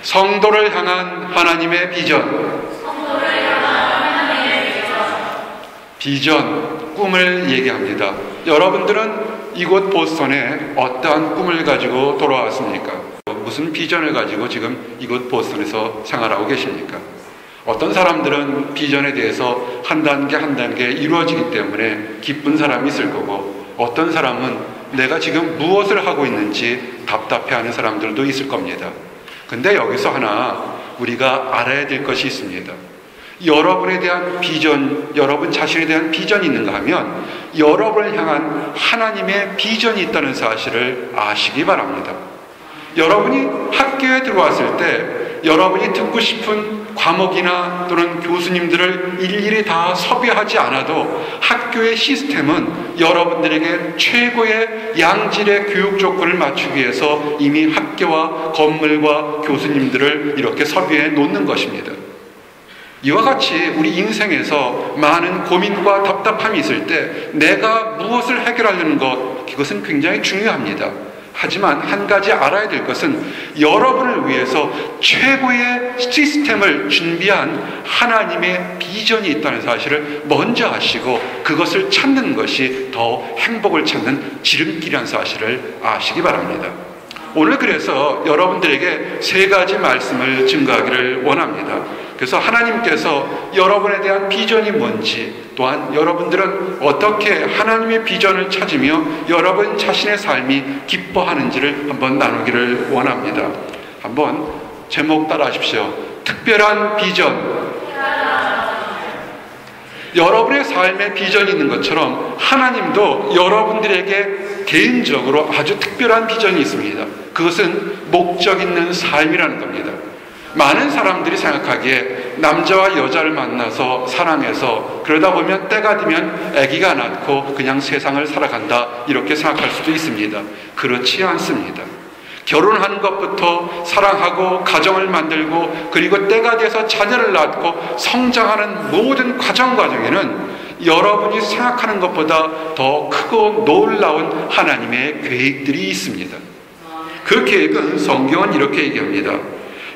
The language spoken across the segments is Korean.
성도를 향한 하나님의 비전. 비전, 꿈을 얘기합니다. 여러분들은 이곳 보스턴에 어떠한 꿈을 가지고 돌아왔습니까? 무슨 비전을 가지고 지금 이곳 보스턴에서 생활하고 계십니까? 어떤 사람들은 비전에 대해서 한 단계 한 단계 이루어지기 때문에 기쁜 사람이 있을 거고, 어떤 사람은 내가 지금 무엇을 하고 있는지 답답해하는 사람들도 있을 겁니다. 근데 여기서 하나 우리가 알아야 될 것이 있습니다. 여러분에 대한 비전, 여러분 자신에 대한 비전이 있는가 하면 여러분을 향한 하나님의 비전이 있다는 사실을 아시기 바랍니다. 여러분이 학교에 들어왔을 때 여러분이 듣고 싶은 과목이나 또는 교수님들을 일일이 다 섭외하지 않아도 학교의 시스템은 여러분들에게 최고의 양질의 교육 조건을 맞추기 위해서 이미 학교와 건물과 교수님들을 이렇게 섭외해 놓는 것입니다. 이와 같이 우리 인생에서 많은 고민과 답답함이 있을 때 내가 무엇을 해결하려는 것, 이것은 굉장히 중요합니다. 하지만 한 가지 알아야 될 것은 여러분을 위해서 최고의 시스템을 준비한 하나님의 비전이 있다는 사실을 먼저 아시고 그것을 찾는 것이 더 행복을 찾는 지름길이라는 사실을 아시기 바랍니다. 오늘 그래서 여러분들에게 세 가지 말씀을 증거하기를 원합니다. 그래서 하나님께서 여러분에 대한 비전이 뭔지, 또한 여러분들은 어떻게 하나님의 비전을 찾으며 여러분 자신의 삶이 기뻐하는지를 한번 나누기를 원합니다. 한번 제목 따라 하십시오. 특별한 비전. 여러분의 삶에 비전이 있는 것처럼 하나님도 여러분들에게 개인적으로 아주 특별한 비전이 있습니다. 그것은 목적 있는 삶이라는 겁니다. 많은 사람들이 생각하기에 남자와 여자를 만나서 사랑해서 그러다 보면 때가 되면 아기가 낳고 그냥 세상을 살아간다, 이렇게 생각할 수도 있습니다. 그렇지 않습니다. 결혼하는 것부터 사랑하고 가정을 만들고 그리고 때가 돼서 자녀를 낳고 성장하는 모든 과정에는 여러분이 생각하는 것보다 더 크고 놀라운 하나님의 계획들이 있습니다. 그 계획은 성경은 이렇게 얘기합니다.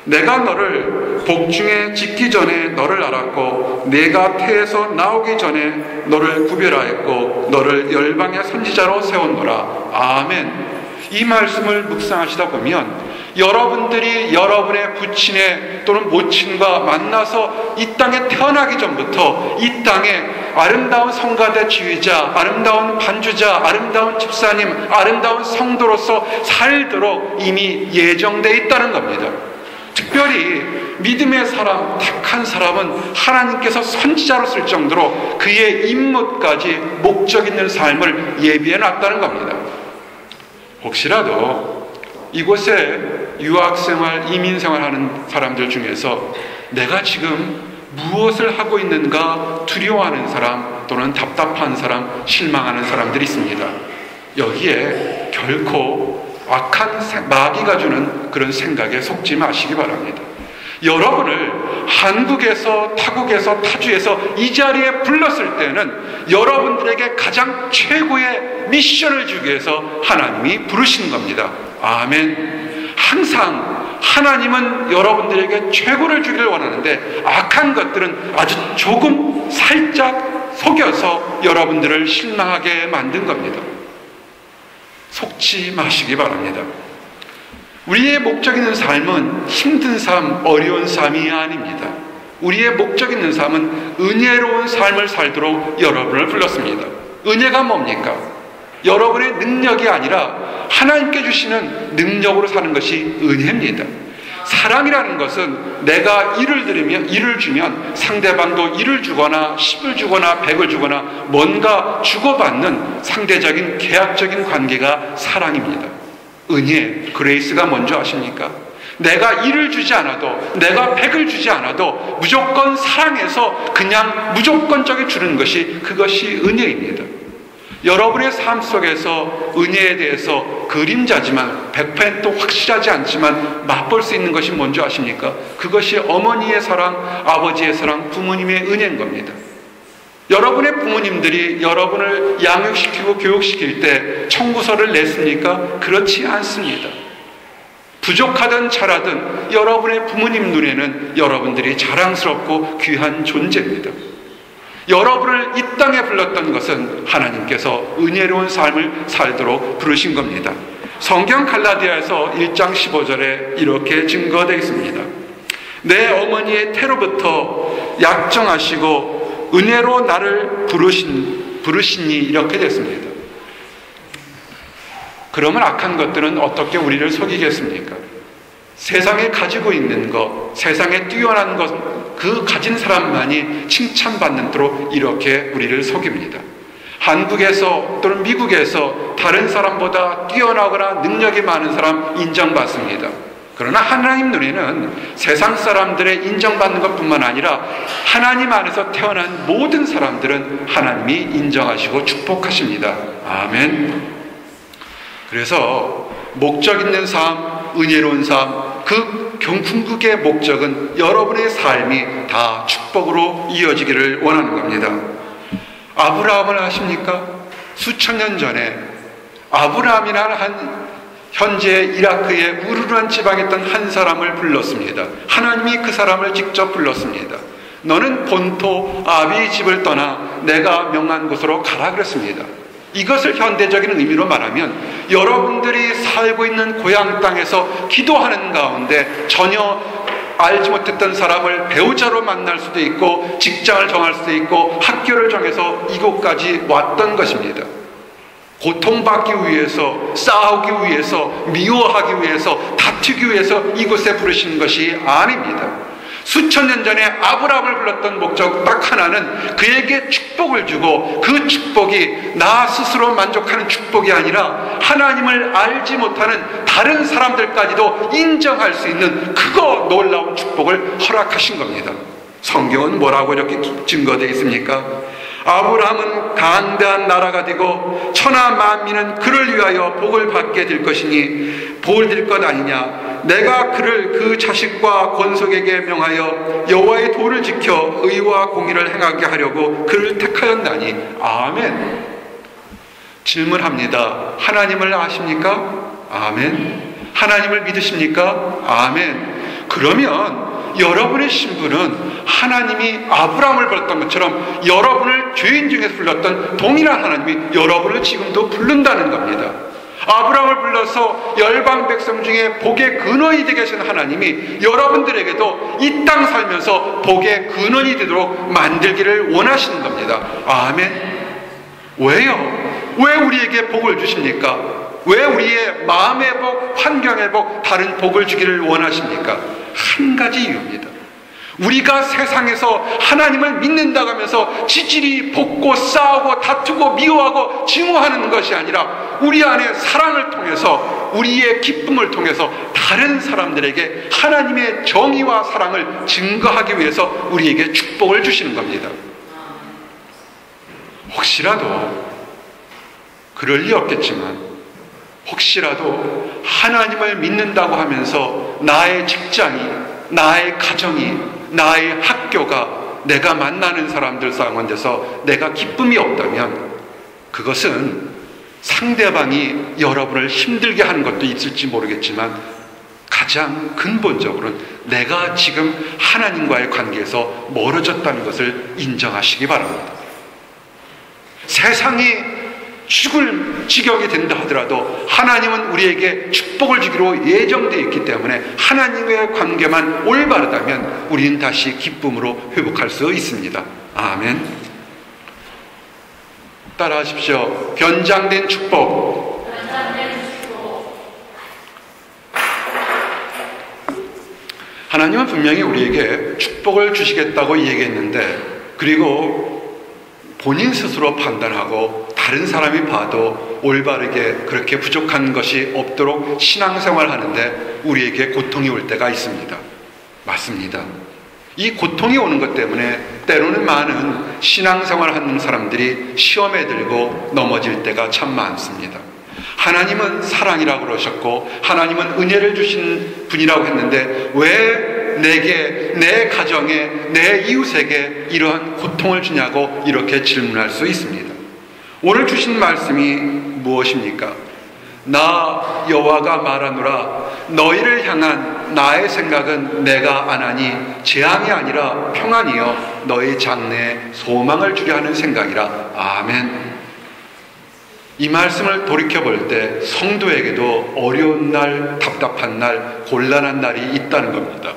내가 너를 복중에 짓기 전에 너를 알았고 내가 태에서 나오기 전에 너를 구별하였고 너를 열방의 선지자로 세웠노라. 아멘. 이 말씀을 묵상하시다 보면 여러분들이 여러분의 부친의 또는 모친과 만나서 이 땅에 태어나기 전부터 이 땅에 아름다운 성가대 지휘자, 아름다운 반주자, 아름다운 집사님, 아름다운 성도로서 살도록 이미 예정되어 있다는 겁니다. 특별히 믿음의 사람, 택한 사람은 하나님께서 선지자로 쓸 정도로 그의 임무까지 목적 있는 삶을 예비해 놨다는 겁니다. 혹시라도 이곳에 유학생활, 이민생활 하는 사람들 중에서 내가 지금 무엇을 하고 있는가 두려워하는 사람 또는 답답한 사람, 실망하는 사람들이 있습니다. 여기에 결코 악한 마귀가 주는 그런 생각에 속지 마시기 바랍니다. 여러분을 한국에서, 타국에서, 타주에서 이 자리에 불렀을 때는 여러분들에게 가장 최고의 미션을 주기 위해서 하나님이 부르신 겁니다. 아멘. 항상 하나님은 여러분들에게 최고를 주기를 원하는데 악한 것들은 아주 조금 살짝 속여서 여러분들을 실망하게 만든 겁니다. 속지 마시기 바랍니다. 우리의 목적 있는 삶은 힘든 삶, 어려운 삶이 아닙니다. 우리의 목적 있는 삶은 은혜로운 삶을 살도록 여러분을 불렀습니다. 은혜가 뭡니까? 여러분의 능력이 아니라 하나님께 주시는 능력으로 사는 것이 은혜입니다. 사랑이라는 것은 내가 일을 주면 상대방도 일을 주거나 10을 주거나 100을 주거나 뭔가 주고받는 상대적인 계약적인 관계가 사랑입니다. 은혜, 그레이스가 뭔지 아십니까? 내가 1을 주지 않아도, 내가 100을 주지 않아도 무조건 사랑해서 그냥 무조건적인 주는 것이, 그것이 은혜입니다. 여러분의 삶 속에서 은혜에 대해서 그림자지만 100% 확실하지 않지만 맛볼 수 있는 것이 뭔지 아십니까? 그것이 어머니의 사랑, 아버지의 사랑, 부모님의 은혜인 겁니다. 여러분의 부모님들이 여러분을 양육시키고 교육시킬 때 청구서를 냈습니까? 그렇지 않습니다. 부족하든 잘하든 여러분의 부모님 눈에는 여러분들이 자랑스럽고 귀한 존재입니다. 여러분을 이 땅에 불렀던 것은 하나님께서 은혜로운 삶을 살도록 부르신 겁니다. 성경 갈라디아에서 1장 15절에 이렇게 증거되어 있습니다. 내 어머니의 태로부터 약정하시고 은혜로 나를 부르시니 이렇게 됐습니다. 그러면 악한 것들은 어떻게 우리를 속이겠습니까? 세상에 가지고 있는 것, 세상에 뛰어난 것, 그 가진 사람만이 칭찬받는도록 이렇게 우리를 속입니다. 한국에서 또는 미국에서 다른 사람보다 뛰어나거나 능력이 많은 사람 인정받습니다. 그러나 하나님 눈에는 세상 사람들의 인정받는 것뿐만 아니라 하나님 안에서 태어난 모든 사람들은 하나님이 인정하시고 축복하십니다. 아멘. 그래서 목적 있는 삶, 은혜로운 삶, 그 궁극의 목적은 여러분의 삶이 다 축복으로 이어지기를 원하는 겁니다. 아브라함을 아십니까? 수천 년 전에 아브라함이라는 한 현재 이라크의 우르르한 지방에 있던 한 사람을 불렀습니다. 하나님이 그 사람을 직접 불렀습니다. 너는 본토 아비의 집을 떠나 내가 명한 곳으로 가라 그랬습니다. 이것을 현대적인 의미로 말하면 여러분들이 살고 있는 고향 땅에서 기도하는 가운데 전혀 알지 못했던 사람을 배우자로 만날 수도 있고 직장을 정할 수도 있고 학교를 정해서 이곳까지 왔던 것입니다. 고통받기 위해서, 싸우기 위해서, 미워하기 위해서, 다투기 위해서 이곳에 부르신 것이 아닙니다. 수천 년 전에 아브라함을 불렀던 목적 딱 하나는 그에게 축복을 주고 그 축복이 나 스스로 만족하는 축복이 아니라 하나님을 알지 못하는 다른 사람들까지도 인정할 수 있는 크고 놀라운 축복을 허락하신 겁니다. 성경은 뭐라고 이렇게 증거되어 있습니까? 아브라함은 강대한 나라가 되고 천하 만민은 그를 위하여 복을 받게 될 것이니 복을 될 것 아니냐. 내가 그를 그 자식과 권속에게 명하여 여호와의 도를 지켜 의와 공의를 행하게 하려고 그를 택하였나니. 아멘. 질문합니다. 하나님을 아십니까? 아멘. 하나님을 믿으십니까? 아멘. 그러면 여러분의 신분은 하나님이 아브라함을 불렀던 것처럼 여러분을 죄인 중에서 불렀던 동일한 하나님이 여러분을 지금도 부른다는 겁니다. 아브라함을 불러서 열방 백성 중에 복의 근원이 되게 하신 하나님이 여러분들에게도 이 땅 살면서 복의 근원이 되도록 만들기를 원하시는 겁니다. 아멘. 왜요? 왜 우리에게 복을 주십니까? 왜 우리의 마음의 복, 환경의 복, 다른 복을 주기를 원하십니까? 한 가지 이유입니다. 우리가 세상에서 하나님을 믿는다고 하면서 지질이 볶고 싸우고 다투고 미워하고 증오하는 것이 아니라 우리 안에 사랑을 통해서 우리의 기쁨을 통해서 다른 사람들에게 하나님의 정의와 사랑을 증거하기 위해서 우리에게 축복을 주시는 겁니다. 혹시라도 그럴 리 없겠지만 혹시라도 하나님을 믿는다고 하면서 나의 직장이, 나의 가정이, 나의 학교가, 내가 만나는 사람들 가운데서 내가 기쁨이 없다면 그것은 상대방이 여러분을 힘들게 하는 것도 있을지 모르겠지만 가장 근본적으로는 내가 지금 하나님과의 관계에서 멀어졌다는 것을 인정하시기 바랍니다. 세상이 죽을 지경이 된다 하더라도 하나님은 우리에게 축복을 주기로 예정되어 있기 때문에 하나님의 관계만 올바르다면 우리는 다시 기쁨으로 회복할 수 있습니다. 아멘. 따라하십시오. 변장된 축복. 하나님은 분명히 우리에게 축복을 주시겠다고 얘기했는데 그리고 본인 스스로 판단하고 다른 사람이 봐도 올바르게 그렇게 부족한 것이 없도록 신앙생활을 하는데 우리에게 고통이 올 때가 있습니다. 맞습니다. 이 고통이 오는 것 때문에 때로는 많은 신앙생활을 하는 사람들이 시험에 들고 넘어질 때가 참 많습니다. 하나님은 사랑이라고 그러셨고 하나님은 은혜를 주신 분이라고 했는데 왜 내게, 내 가정에, 내 이웃에게 이러한 고통을 주냐고 이렇게 질문할 수 있습니다. 오늘 주신 말씀이 무엇입니까? 나 여호와가 말하노라 너희를 향한 나의 생각은 내가 안 하니 재앙이 아니라 평안이여 너희 장래에 소망을 주려 하는 생각이라. 아멘. 이 말씀을 돌이켜볼 때 성도에게도 어려운 날, 답답한 날, 곤란한 날이 있다는 겁니다.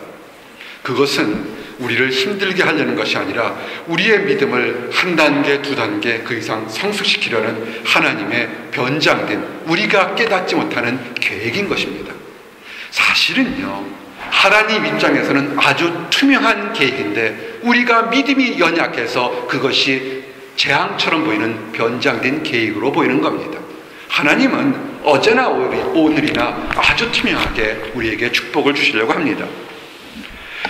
그것은 우리를 힘들게 하려는 것이 아니라 우리의 믿음을 한 단계, 두 단계 그 이상 성숙시키려는 하나님의 변장된, 우리가 깨닫지 못하는 계획인 것입니다. 사실은요, 하나님 입장에서는 아주 투명한 계획인데 우리가 믿음이 연약해서 그것이 재앙처럼 보이는 변장된 계획으로 보이는 겁니다. 하나님은 어제나 오늘이나 아주 투명하게 우리에게 축복을 주시려고 합니다.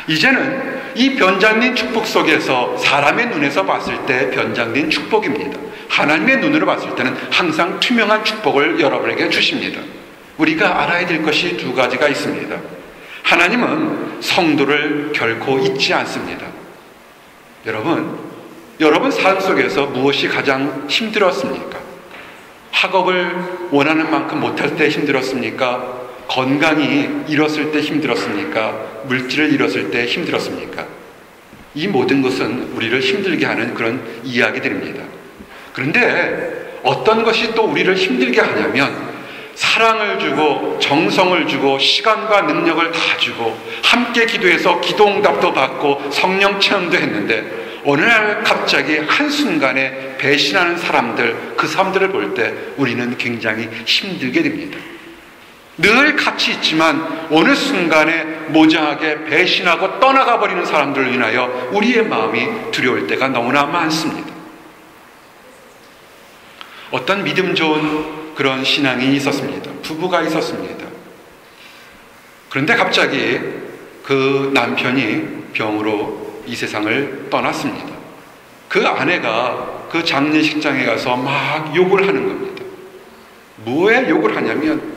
이제는 이 변장된 축복 속에서 사람의 눈에서 봤을 때 변장된 축복입니다. 하나님의 눈으로 봤을 때는 항상 투명한 축복을 여러분에게 주십니다. 우리가 알아야 될 것이 두 가지가 있습니다. 하나님은 성도를 결코 잊지 않습니다. 여러분 삶 속에서 무엇이 가장 힘들었습니까? 학업을 원하는 만큼 못할 때 힘들었습니까? 건강이 잃었을 때 힘들었습니까? 물질을 잃었을 때 힘들었습니까? 이 모든 것은 우리를 힘들게 하는 그런 이야기들입니다. 그런데 어떤 것이 또 우리를 힘들게 하냐면 사랑을 주고 정성을 주고 시간과 능력을 다 주고 함께 기도해서 기도응답도 받고 성령 체험도 했는데 어느 날 갑자기 한순간에 배신하는 사람들, 그 사람들을 볼 때 우리는 굉장히 힘들게 됩니다. 늘 같이 있지만 어느 순간에 모장하게 배신하고 떠나가 버리는 사람들을 인하여 우리의 마음이 두려울 때가 너무나 많습니다. 어떤 믿음 좋은 그런 신앙인이 있었습니다. 부부가 있었습니다. 그런데 갑자기 그 남편이 병으로 이 세상을 떠났습니다. 그 아내가 그 장례식장에 가서 막 욕을 하는 겁니다. 뭐에 욕을 하냐면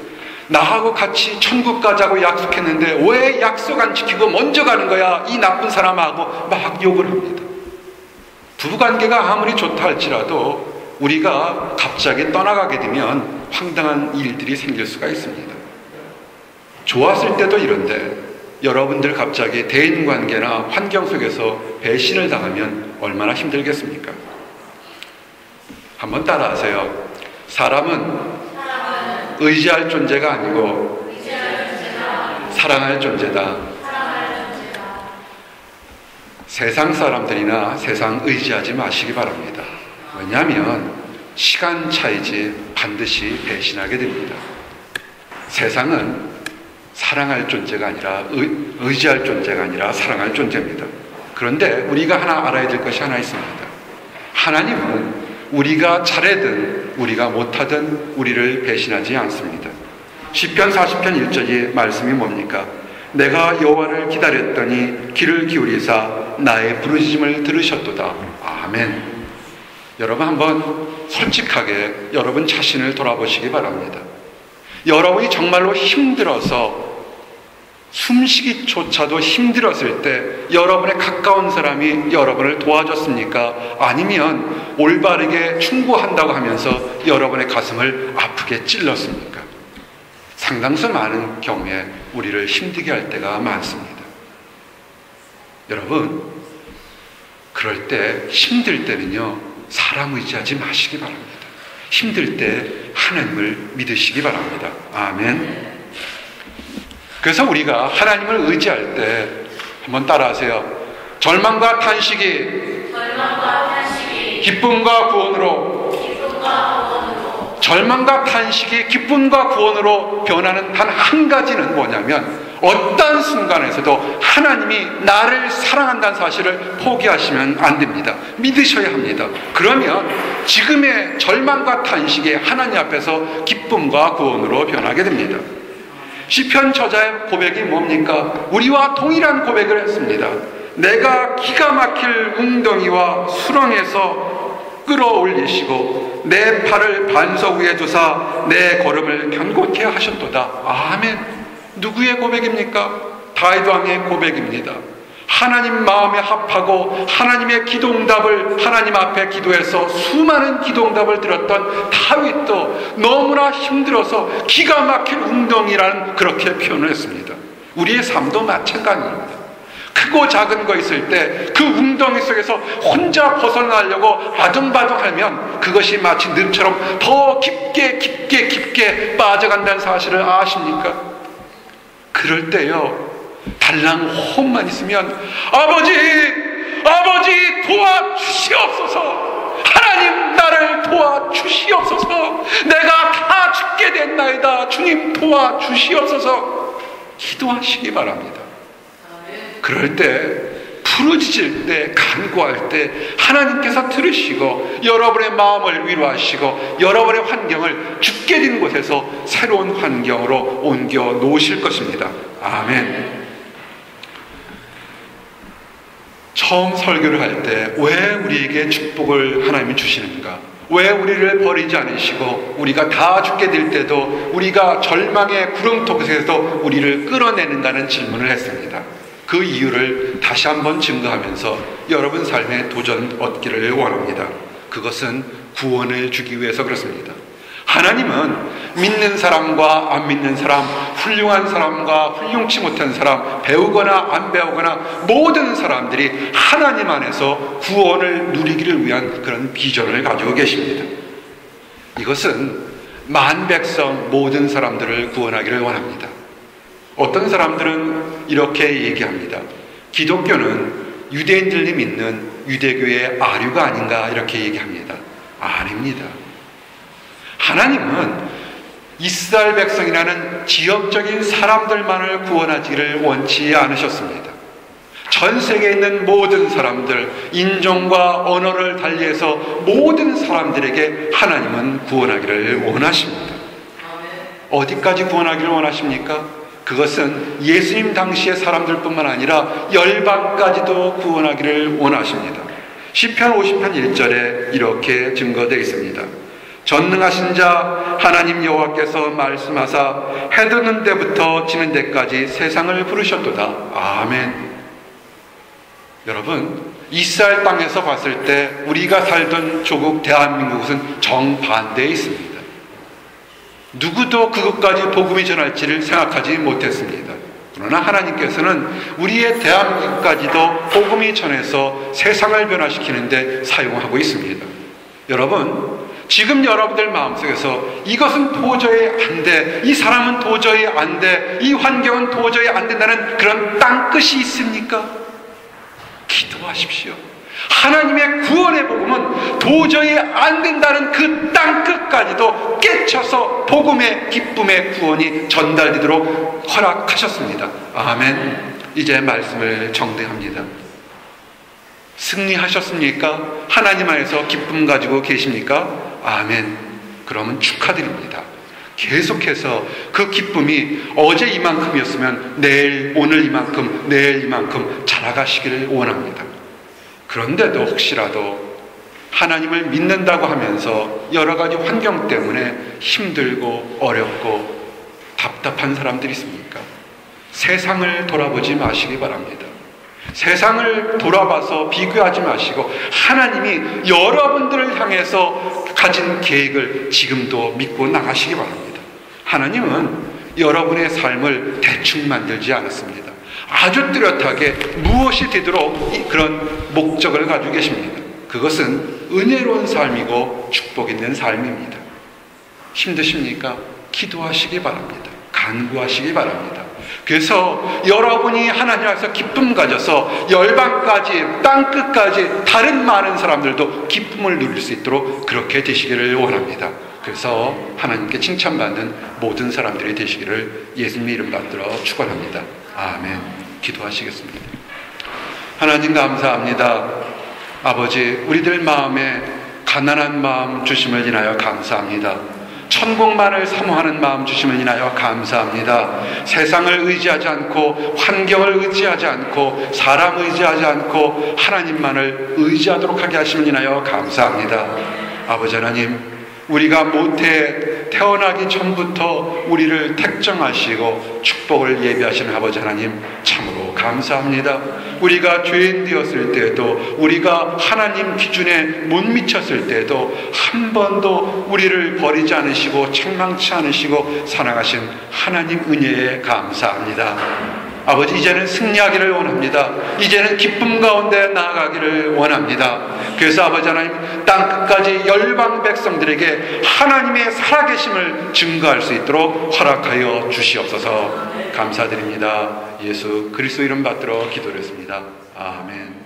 나하고 같이 천국 가자고 약속했는데 왜 약속 안 지키고 먼저 가는 거야, 이 나쁜 사람하고 막 욕을 합니다. 부부관계가 아무리 좋다 할지라도 우리가 갑자기 떠나가게 되면 황당한 일들이 생길 수가 있습니다. 좋았을 때도 이런데 여러분들 갑자기 대인관계나 환경 속에서 배신을 당하면 얼마나 힘들겠습니까? 한번 따라하세요. 사람은 의지할 존재가 아니고 사랑할 존재다. 세상 사람들이나 세상 의지하지 마시기 바랍니다. 왜냐하면 시간 차이지 반드시 배신하게 됩니다. 세상은 사랑할 존재가 아니라 의지할 존재가 아니라 사랑할 존재입니다. 그런데 우리가 하나 알아야 될 것이 하나 있습니다. 하나님은 우리가 잘하든 우리가 못하든 우리를 배신하지 않습니다. 시편 40편 1절의 말씀이 뭡니까? 내가 여호와를 기다렸더니 귀를 기울이사 나의 부르짖음을 들으셨도다. 아멘. 여러분 한번 솔직하게 여러분 자신을 돌아보시기 바랍니다. 여러분이 정말로 힘들어서 숨쉬기조차도 힘들었을 때 여러분의 가까운 사람이 여러분을 도와줬습니까? 아니면 올바르게 충고한다고 하면서 여러분의 가슴을 아프게 찔렀습니까? 상당수 많은 경우에 우리를 힘들게 할 때가 많습니다. 여러분, 그럴 때 힘들 때는요, 사람 의지하지 마시기 바랍니다. 힘들 때 하나님을 믿으시기 바랍니다. 아멘. 그래서 우리가 하나님을 의지할 때 한번 따라하세요. 절망과 탄식이 기쁨과 구원으로, 절망과 탄식이 기쁨과 구원으로 변하는 단 한 가지는 뭐냐면 어떤 순간에서도 하나님이 나를 사랑한다는 사실을 포기하시면 안 됩니다. 믿으셔야 합니다. 그러면 지금의 절망과 탄식이 하나님 앞에서 기쁨과 구원으로 변하게 됩니다. 시편 저자의 고백이 뭡니까? 우리와 동일한 고백을 했습니다. 내가 기가 막힐 웅덩이와 수렁에서 끌어올리시고 내 팔을 반석 위에 두사 내 걸음을 견고케 하셨도다. 아멘. 누구의 고백입니까? 다윗 왕의 고백입니다. 하나님 마음에 합하고 하나님의 기도응답을 하나님 앞에 기도해서 수많은 기도응답을 들었던 다윗도 너무나 힘들어서 기가 막힌 웅덩이라는 그렇게 표현을 했습니다. 우리의 삶도 마찬가지입니다. 크고 작은 거 있을 때 그 웅덩이 속에서 혼자 벗어나려고 아둥바둥하면 그것이 마치 늪처럼 더 깊게 빠져간다는 사실을 아십니까? 그럴 때요, 달랑 호흡만 있으면 아버지 도와주시옵소서, 하나님 나를 도와주시옵소서, 내가 다 죽게 됐나이다, 주님 도와주시옵소서 기도하시기 바랍니다. 그럴 때, 부르짖을 때, 간구할 때 하나님께서 들으시고 여러분의 마음을 위로하시고 여러분의 환경을 죽게 된 곳에서 새로운 환경으로 옮겨 놓으실 것입니다. 아멘. 처음 설교를 할 때 왜 우리에게 축복을 하나님이 주시는가? 왜 우리를 버리지 않으시고 우리가 다 죽게 될 때도 우리가 절망의 구렁텅이에서 우리를 끌어내는가는 질문을 했습니다. 그 이유를 다시 한번 증거하면서 여러분 삶에 도전 얻기를 원합니다. 그것은 구원을 주기 위해서 그렇습니다. 하나님은 믿는 사람과 안 믿는 사람, 훌륭한 사람과 훌륭치 못한 사람, 배우거나 안 배우거나 모든 사람들이 하나님 안에서 구원을 누리기를 위한 그런 비전을 가지고 계십니다. 이것은 만백성 모든 사람들을 구원하기를 원합니다. 어떤 사람들은 이렇게 얘기합니다. 기독교는 유대인들이 믿는 유대교의 아류가 아닌가 이렇게 얘기합니다. 아닙니다. 하나님은 이스라엘 백성이라는 지역적인 사람들만을 구원하기를 원치 않으셨습니다. 전 세계에 있는 모든 사람들, 인종과 언어를 달리해서 모든 사람들에게 하나님은 구원하기를 원하십니다. 어디까지 구원하기를 원하십니까? 그것은 예수님 당시의 사람들뿐만 아니라 열방까지도 구원하기를 원하십니다. 시편 50편 1절에 이렇게 증거되어 있습니다. 전능하신 자 하나님 여호와께서 말씀하사 해 뜨는 데부터 지는 데까지 세상을 부르셨도다. 아멘. 여러분, 이스라엘 땅에서 봤을 때 우리가 살던 조국 대한민국은 정반대에 있습니다. 누구도 그것까지 복음이 전할지를 생각하지 못했습니다. 그러나 하나님께서는 우리의 대한민국까지도 복음이 전해서 세상을 변화시키는 데 사용하고 있습니다. 여러분, 지금 여러분들 마음속에서 이것은 도저히 안 돼, 이 사람은 도저히 안 돼, 이 환경은 도저히 안 된다는 그런 땅끝이 있습니까? 기도하십시오. 하나님의 구원의 복음은 도저히 안 된다는 그 땅끝까지도 깨쳐서 복음의 기쁨의 구원이 전달되도록 허락하셨습니다. 아멘. 이제 말씀을 정리합니다. 승리하셨습니까? 하나님 안에서 기쁨 가지고 계십니까? 아멘. 그러면 축하드립니다. 계속해서 그 기쁨이 어제 이만큼이었으면 내일, 오늘 이만큼, 내일 이만큼 자라가시기를 원합니다. 그런데도 혹시라도 하나님을 믿는다고 하면서 여러 가지 환경 때문에 힘들고 어렵고 답답한 사람들이 있습니까? 세상을 돌아보지 마시기 바랍니다. 세상을 돌아봐서 비교하지 마시고 하나님이 여러분들을 향해서 가진 계획을 지금도 믿고 나가시기 바랍니다. 하나님은 여러분의 삶을 대충 만들지 않았습니다. 아주 뚜렷하게 무엇이 되도록 그런 목적을 가지고 계십니다. 그것은 은혜로운 삶이고 축복 있는 삶입니다. 힘드십니까? 기도하시기 바랍니다. 간구하시기 바랍니다. 그래서 여러분이 하나님 앞에서 기쁨 가져서 열방까지, 땅끝까지 다른 많은 사람들도 기쁨을 누릴 수 있도록 그렇게 되시기를 원합니다. 그래서 하나님께 칭찬받는 모든 사람들이 되시기를 예수님의 이름 받들어 축원합니다. 아멘. 기도하시겠습니다. 하나님 감사합니다. 아버지, 우리들 마음에 가난한 마음 주심을 인하여 감사합니다. 천국만을 사모하는 마음 주심을 인하여 감사합니다. 세상을 의지하지 않고 환경을 의지하지 않고 사람 의지하지 않고 하나님만을 의지하도록 하게 하심을 인하여 감사합니다. 아버지 하나님, 우리가 모태 태어나기 전부터 우리를 택정하시고 축복을 예비하시는 아버지 하나님 참으로 감사합니다. 우리가 죄인 되었을 때에도, 우리가 하나님 기준에 못 미쳤을 때에도 한 번도 우리를 버리지 않으시고 책망치 않으시고 사랑하신 하나님 은혜에 감사합니다. 아버지, 이제는 승리하기를 원합니다. 이제는 기쁨 가운데 나아가기를 원합니다. 그래서 아버지 하나님, 땅끝까지 열방 백성들에게 하나님의 살아계심을 증거할 수 있도록 허락하여 주시옵소서. 감사드립니다. 예수 그리스도 이름 받들어 기도했습니다. 아멘.